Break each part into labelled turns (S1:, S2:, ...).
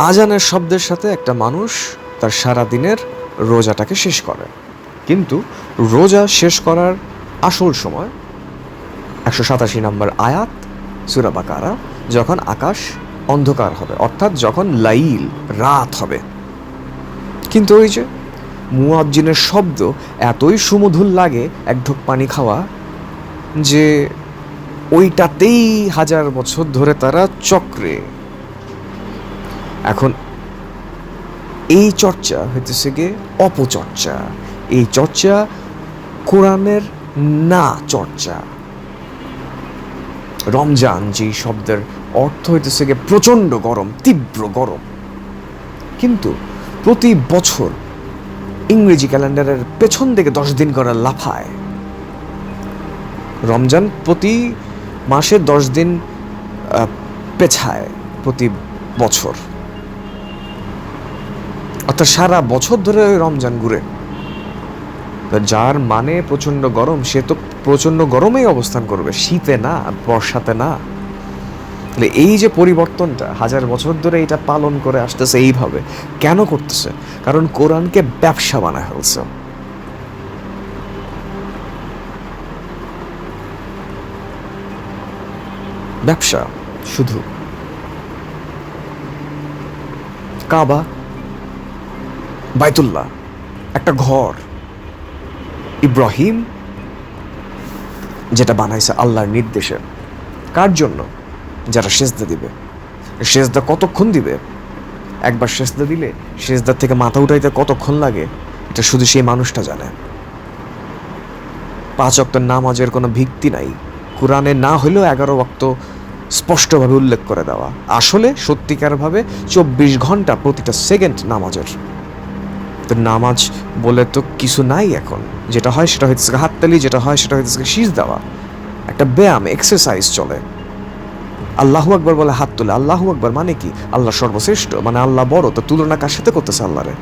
S1: আজানের শব্দের সাথে একটা মানুষ তার সারা দিনের রোজাটাকে শেষ করে, কিন্তু রোজা শেষ করার আসল সময় 187 নম্বর আয়াত সূরা বাকারা, যখন আকাশ অন্ধকার হবে, অর্থাৎ যখন লাইল রাত হবে। কিন্তু ওই যে মুয়াজ্জিনের শব্দ এতই সুমধুর লাগে এক ঢোক পানি খাওয়া, যে ওইটাতেই 1000 বছর ধরে তারা চক্রে। এখন এই চর্চা হইতেছে গিয়ে অপচর্চা, এই চর্চা কোরআনের না চর্চা। রমজান যে শব্দের অর্থ হইতেছে গিয়ে প্রচণ্ড গরম, তীব্র গরম, কিন্তু প্রতি বছর ইংরেজি ক্যালেন্ডারের পেছন দিকে 10 দিন করে লাফায়। রমজান প্রতি মাসে 10 দিন পেছায় প্রতি বছর, অর্থাৎ সারা বছর ধরে রমজান ঘুরে। যার মানে প্রচণ্ড গরম, সে তো প্রচণ্ড গরমেই অবস্থান করবে, শীতে না, বর্ষাতে না। তাহলে এই যে পরিবর্তনটা 1000 বছর ধরে এটা পালন করে আসতেছে এইভাবে, কেন করতেছে? কারণ কোরআনকে ব্যবসা বানায় ফেলছে। ব্যবসা শুধু কাবা, বাইতুল্লাহ, একটা ঘর, ইব্রাহিম যেটা বানাইছে আল্লাহর নির্দেশে। কার জন্য? যারা সেজদা দিবে। সেজদা কতক্ষণ দিবে? একবার সেজদা দিলে সেজদার থেকে মাথা উঠাইতে কতক্ষণ লাগে এটা শুধু সেই মানুষটা জানে। 5 ওয়াক্ত নামাজের কোনো ভিত্তি নাই, কোরআনে না হলেও 11 ওয়াক্ত স্পষ্টভাবে উল্লেখ করে দেওয়া। আসলে সত্যিকারভাবে 24 ঘন্টা প্রতিটা সেকেন্ড নামাজের। তো নামাজ বলে তো কিছু নাই এখন। যেটা হয় সেটা হইতেছে হাততালি, যেটা হয় সেটা হইতেছে শীষ দেওয়া, একটা ব্যায়াম, এক্সারসাইজ চলে। আল্লাহু আকবার বলে হাত তোলে। আল্লাহু আকবার মানে কি? আল্লাহ সর্বশ্রেষ্ঠ, মানে আল্লাহ বড়। তো তুলনা কার সাথে করতেছে? আল্লাহরে।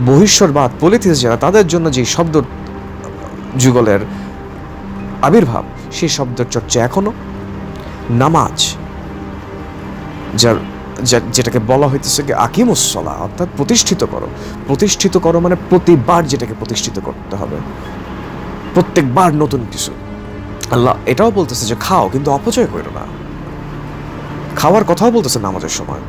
S1: বহিঃশ্বরবাদ, পলিথিস যারা, তাদের জন্য যে শব্দ যুগলের আবির্ভাব, সেই শব্দের চর্চা এখনো। নামাজ যার যেটাকে বলা হইতেছে কি আকিমুসসালাহ, অর্থাৎ প্রতিষ্ঠিত করো। প্রতিষ্ঠিত করো মানে প্রতিবার যেটাকে প্রতিষ্ঠিত করতে হবে, প্রত্যেকবার নতুন কিছু। আল্লাহ এটাও বলতেছে যে খাও, কিন্তু অপচয় করো না। খাওয়ার কথাও বলতেছে নামাজের সময়,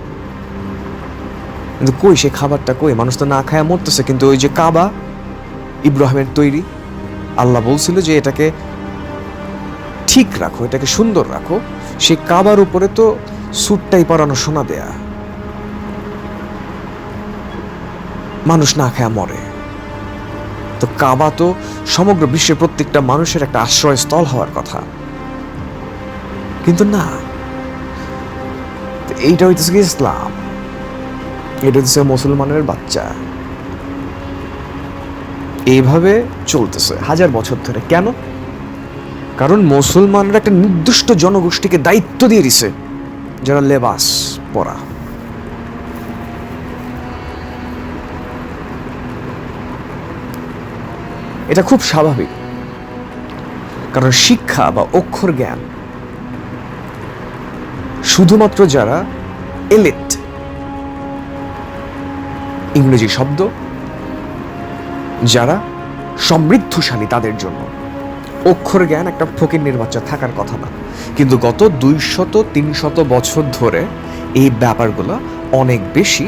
S1: কিন্তু কই সেই খাবারটা কই? মানুষ তো না খায় মরতেছে। কিন্তু ওই যে কাবা ইব্রাহিমের তৈরি, আল্লাহ বলছিল যে এটাকে ঠিক রাখো, এটাকে সুন্দর রাখো। সেই কাবার উপরে তো সুটটাই পরানো, সোনা দেয়া। মানুষ না খায় মরে। তো কাবা তো সমগ্র বিশ্বের প্রত্যেকটা মানুষের একটা আশ্রয়স্থল হওয়ার কথা, কিন্তু না। এইটা হইতেছে কি ইসলাম, এটা হচ্ছে মুসলমানের বাচ্চা। এইভাবে চলতেছে 1000 বছর ধরে। কেন? কারণ মুসলমানরা একটা নির্দিষ্ট জনগোষ্ঠীকে দায়িত্ব দিয়ে দিছে, যারা লেবাস পরা। এটা খুব স্বাভাবিক, কারণ শিক্ষা বা অক্ষর জ্ঞান শুধুমাত্র যারা এলিট, ইংরেজি শব্দ, যারা সমৃদ্ধশালী, তাদের জন্য। অক্ষর জ্ঞান একটা ফকিন্নির বাচ্চা থাকার কথা না। কিন্তু গত 200-300 বছর ধরে এই ব্যাপারগুলো অনেক বেশি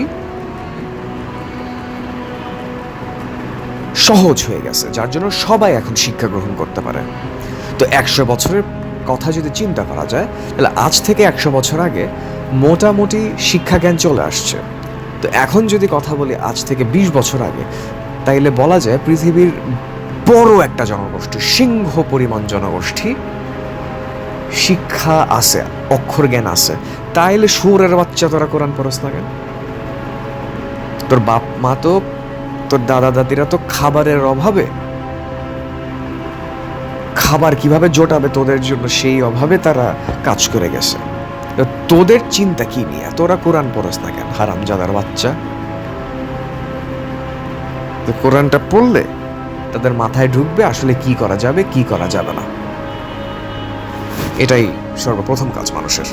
S1: সহজ হয়ে গেছে, যার জন্য সবাই এখন শিক্ষা গ্রহণ করতে পারে। তো 100 বছরের কথা যদি চিন্তা করা যায়, তাহলে আজ থেকে 100 বছর আগে মোটামুটি শিক্ষা জ্ঞান চলে আসছে। তো এখন যদি কথা বলি আজ থেকে 20 বছর আগে, তাইলে বলা যায় পৃথিবীর বড় একটা জনগোষ্ঠী, সিংহ পরিমাণ জনগোষ্ঠী শিক্ষা আছে, অক্ষর জ্ঞান আছে। তাইলে সুরের বাচ্চা তোরা কোরআন পড়স না কেন? তোর বাপ মা তো, তোর দাদা দাদিরা তো খাবারের অভাবে, খাবার কিভাবে জোটাবে তোদের জন্য সেই অভাবে তারা কাজ করে গেছে। তোদের চিন্তা কি নিয়ে তোরা কোরআন পড়স না কেন? হারামজাদার বাচ্চা। কোরআনটা পড়লে তাদের মাথায় ঢুকবে আসলে কি করা যাবে, কি করা যাবে না। এটাই সর্বপ্রথম কাজ মানুষের।